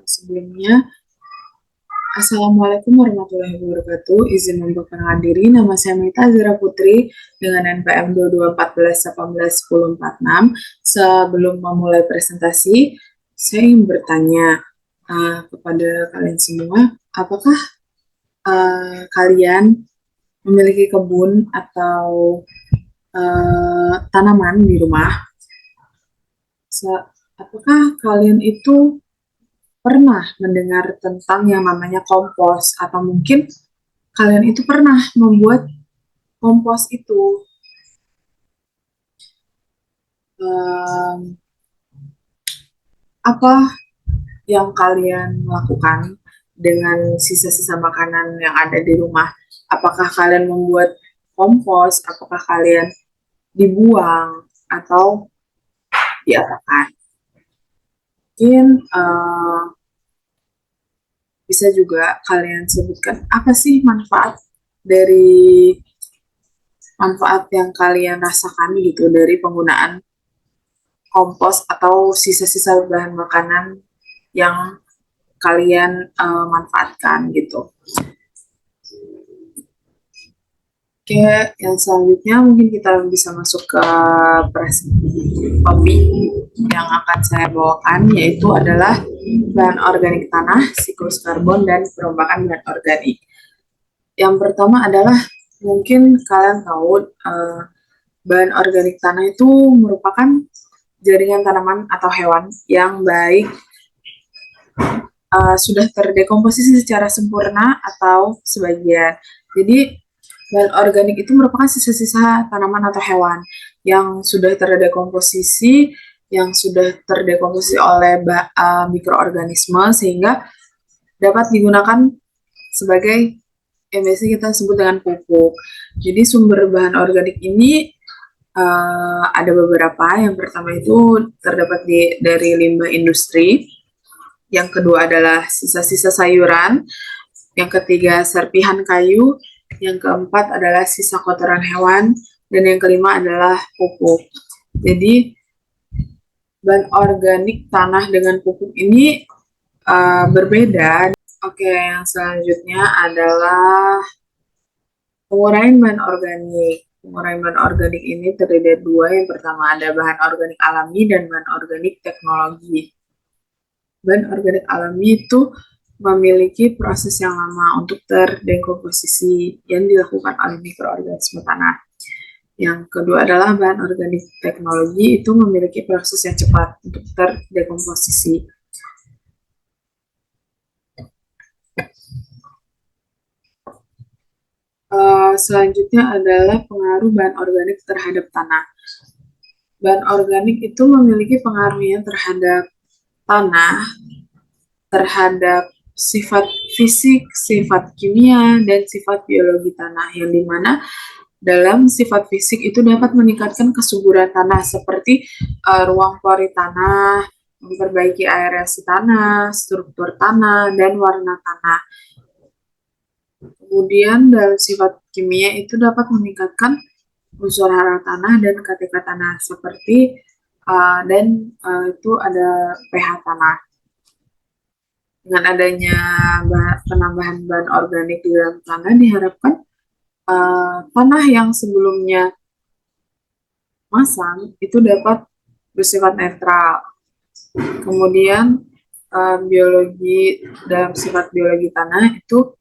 Sebelumnya, Assalamualaikum warahmatullahi wabarakatuh. Izin memperkenalkan diri, nama saya Mita Azra Putri dengan NPM 2214181046. Sebelum memulai presentasi, saya ingin bertanya kepada kalian semua, apakah kalian memiliki kebun atau tanaman di rumah? Apakah kalian itu pernah mendengar tentang yang namanya kompos atau mungkin kalian itu pernah membuat kompos itu? Um, apa yang kalian lakukan dengan sisa-sisa makanan yang ada di rumah? Apakah kalian membuat kompos? Apakah kalian dibuang atau diapakan? Mungkin bisa juga kalian sebutkan apa sih manfaat yang kalian rasakan gitu dari penggunaan kompos atau sisa-sisa bahan makanan yang kalian manfaatkan gitu. Oke, yang selanjutnya mungkin kita bisa masuk ke topik yang akan saya bawakan, yaitu adalah bahan organik tanah, siklus karbon, dan perombakan bahan organik. Yang pertama adalah mungkin kalian tahu bahan organik tanah itu merupakan jaringan tanaman atau hewan yang baik sudah terdekomposisi secara sempurna atau sebagian. Jadi bahan organik itu merupakan sisa-sisa tanaman atau hewan yang sudah terdekomposisi, oleh mikroorganisme sehingga dapat digunakan sebagai yang biasa kita sebut dengan pupuk. Jadi sumber bahan organik ini ada beberapa. Yang pertama itu terdapat dari limbah industri. Yang kedua adalah sisa-sisa sayuran. Yang ketiga serpihan kayu. Yang keempat adalah sisa kotoran hewan. Dan yang kelima adalah pupuk. Jadi bahan organik tanah dengan pupuk ini berbeda. Oke, yang selanjutnya adalah penguraian bahan organik. Penguraian bahan organik ini terdiri dari dua. Yang pertama ada bahan organik alami dan bahan organik teknologi. Bahan organik alami itu memiliki proses yang lama untuk terdekomposisi yang dilakukan oleh mikroorganisme tanah. Yang kedua adalah bahan organik teknologi itu memiliki proses yang cepat untuk terdekomposisi. Selanjutnya adalah pengaruh bahan organik terhadap tanah. Bahan organik itu memiliki pengaruhnya terhadap tanah, terhadap sifat fisik, sifat kimia, dan sifat biologi tanah, yang dimana dalam sifat fisik itu dapat meningkatkan kesuburan tanah seperti ruang pori tanah, memperbaiki aerasi tanah, struktur tanah, dan warna tanah. Kemudian dalam sifat kimia itu dapat meningkatkan unsur hara tanah dan KTK tanah seperti itu ada pH tanah. Dengan adanya penambahan bahan organik di dalam tanah diharapkan tanah yang sebelumnya masam itu dapat bersifat netral. Kemudian dalam sifat biologi tanah itu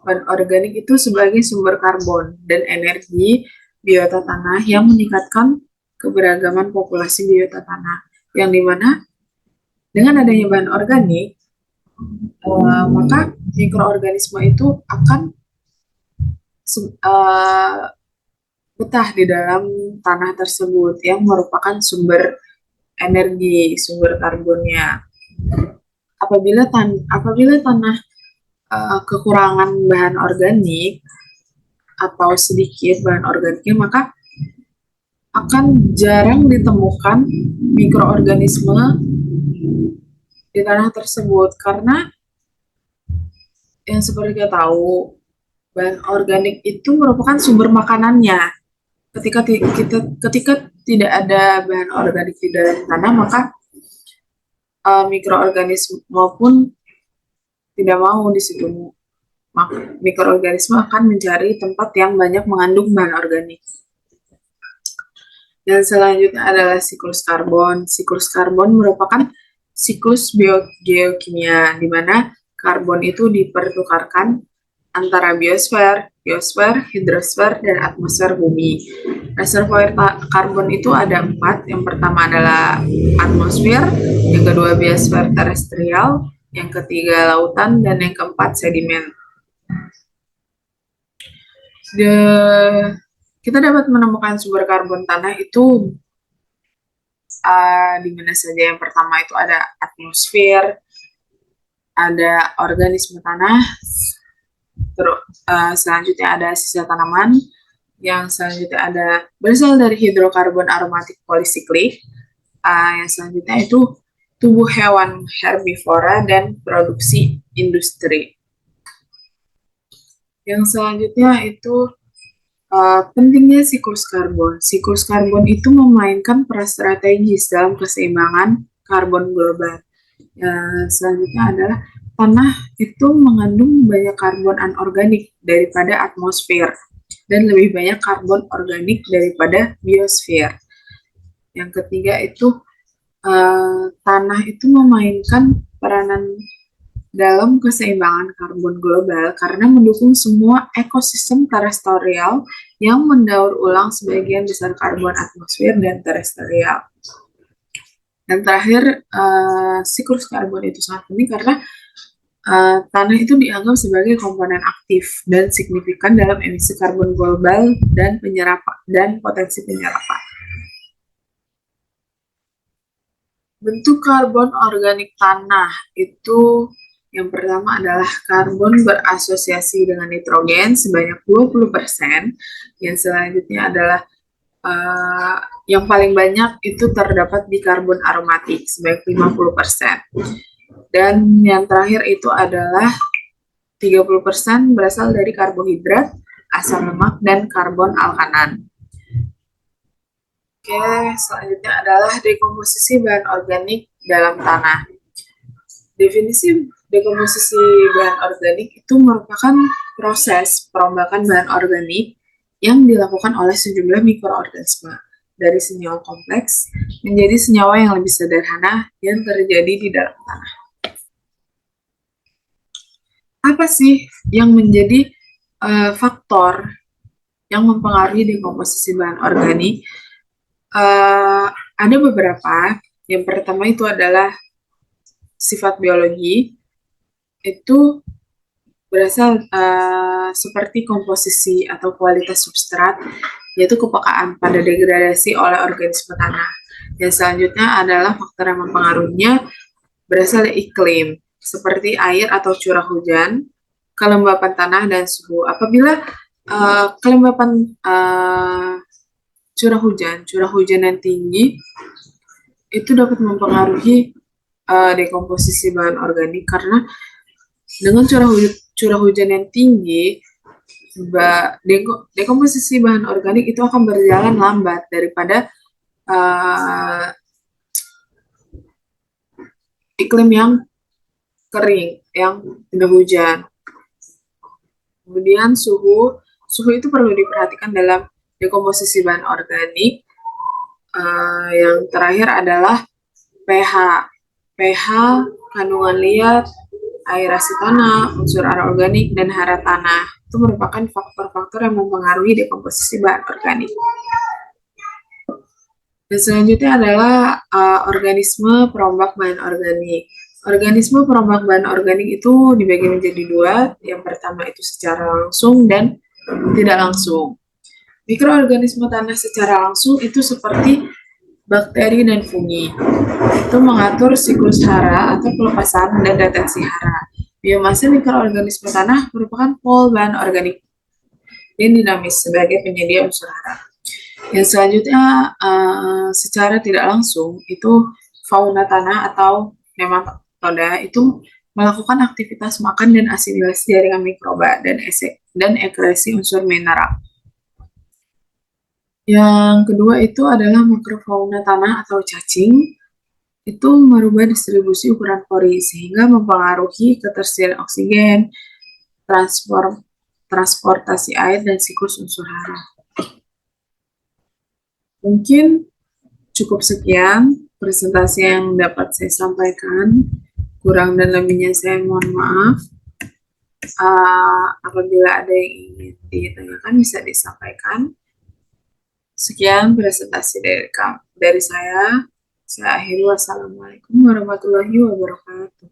bahan organik itu sebagai sumber karbon dan energi biota tanah yang meningkatkan keberagaman populasi biota tanah. Yang dimana dengan adanya bahan organik, maka mikroorganisme itu akan betah di dalam tanah tersebut yang merupakan sumber energi, sumber karbonnya. Apabila tanah kekurangan bahan organik atau sedikit bahan organiknya, maka akan jarang ditemukan mikroorganisme di tanah tersebut, karena yang seperti kita tahu bahan organik itu merupakan sumber makanannya. Ketika tidak ada bahan organik di dalam tanah, maka mikroorganisme pun tidak mau di situ. Maka mikroorganisme akan mencari tempat yang banyak mengandung bahan organik. Dan selanjutnya adalah siklus karbon. Siklus karbon merupakan siklus biogeokimia, di mana karbon itu dipertukarkan antara biosfer, hidrosfer, dan atmosfer bumi. Reservoir karbon itu ada 4. Yang pertama adalah atmosfer, yang kedua biosfer terestrial, yang ketiga lautan, dan yang keempat sedimen. Kita dapat menemukan sumber karbon tanah itu di mana saja. Yang pertama itu ada atmosfer, ada organisme tanah, terus selanjutnya ada sisa tanaman, yang selanjutnya ada berasal dari hidrokarbon aromatik polisiklik, yang selanjutnya itu tubuh hewan herbivora dan produksi industri. Yang selanjutnya itu pentingnya siklus karbon. Siklus karbon itu memainkan peran strategis dalam keseimbangan karbon global. Selanjutnya adalah tanah itu mengandung banyak karbon anorganik daripada atmosfer dan lebih banyak karbon organik daripada biosfer. Yang ketiga itu tanah itu memainkan peranan dalam keseimbangan karbon global karena mendukung semua ekosistem terestrial yang mendaur ulang sebagian besar karbon atmosfer dan terestrial. Dan terakhir, siklus karbon itu sangat penting karena tanah itu dianggap sebagai komponen aktif dan signifikan dalam emisi karbon global dan potensi penyerapan. Bentuk karbon organik tanah itu yang pertama adalah karbon berasosiasi dengan nitrogen sebanyak 20%. Yang selanjutnya adalah yang paling banyak itu terdapat di karbon aromatik sebanyak 50%. Dan yang terakhir itu adalah 30% berasal dari karbohidrat, asam lemak, dan karbon alkanan. Oke, selanjutnya adalah dekomposisi bahan organik dalam tanah. Definisi dekomposisi bahan organik itu merupakan proses perombakan bahan organik yang dilakukan oleh sejumlah mikroorganisme dari senyawa kompleks menjadi senyawa yang lebih sederhana yang terjadi di dalam tanah. Apa sih yang menjadi faktor yang mempengaruhi dekomposisi bahan organik? Ada beberapa. Yang pertama itu adalah sifat biologi, itu berasal seperti komposisi atau kualitas substrat, yaitu kepekaan pada degradasi oleh organisme tanah. Yang selanjutnya adalah faktor yang mempengaruhinya berasal dari iklim, seperti air atau curah hujan, kelembapan tanah, dan suhu. Apabila kelembapan curah hujan yang tinggi, itu dapat mempengaruhi dekomposisi bahan organik karena dengan curah hujan yang tinggi, dekomposisi bahan organik itu akan berjalan lambat daripada iklim yang kering, yang tidak hujan. Kemudian suhu itu perlu diperhatikan dalam dekomposisi bahan organik. Yang terakhir adalah pH, kandungan liat, aerasi tanah, unsur anorganik, dan hara tanah. Itu merupakan faktor-faktor yang mempengaruhi dekomposisi bahan organik. Dan selanjutnya adalah organisme perombak bahan organik. Organisme perombak bahan organik itu dibagi menjadi 2. Yang pertama itu secara langsung dan tidak langsung. Mikroorganisme tanah secara langsung itu seperti bakteri dan fungi. Itu mengatur siklus hara atau pelepasan dan retensi hara. Biomasa mikroorganisme tanah merupakan pol bahan organik yang dinamis sebagai penyedia unsur hara. Yang selanjutnya secara tidak langsung itu fauna tanah atau nematoda itu melakukan aktivitas makan dan asimilasi jaringan mikroba dan ekresi unsur mineral. Yang kedua itu adalah makrofauna tanah atau cacing. itu merubah distribusi ukuran pori sehingga mempengaruhi ketersediaan oksigen, transportasi air, dan siklus unsur hara. Mungkin cukup sekian presentasi yang dapat saya sampaikan. Kurang dan lebihnya saya mohon maaf. Apabila ada yang ingin ditanyakan bisa disampaikan. Sekian presentasi dari saya. Saya akhiri. Wassalamualaikum warahmatullahi wabarakatuh.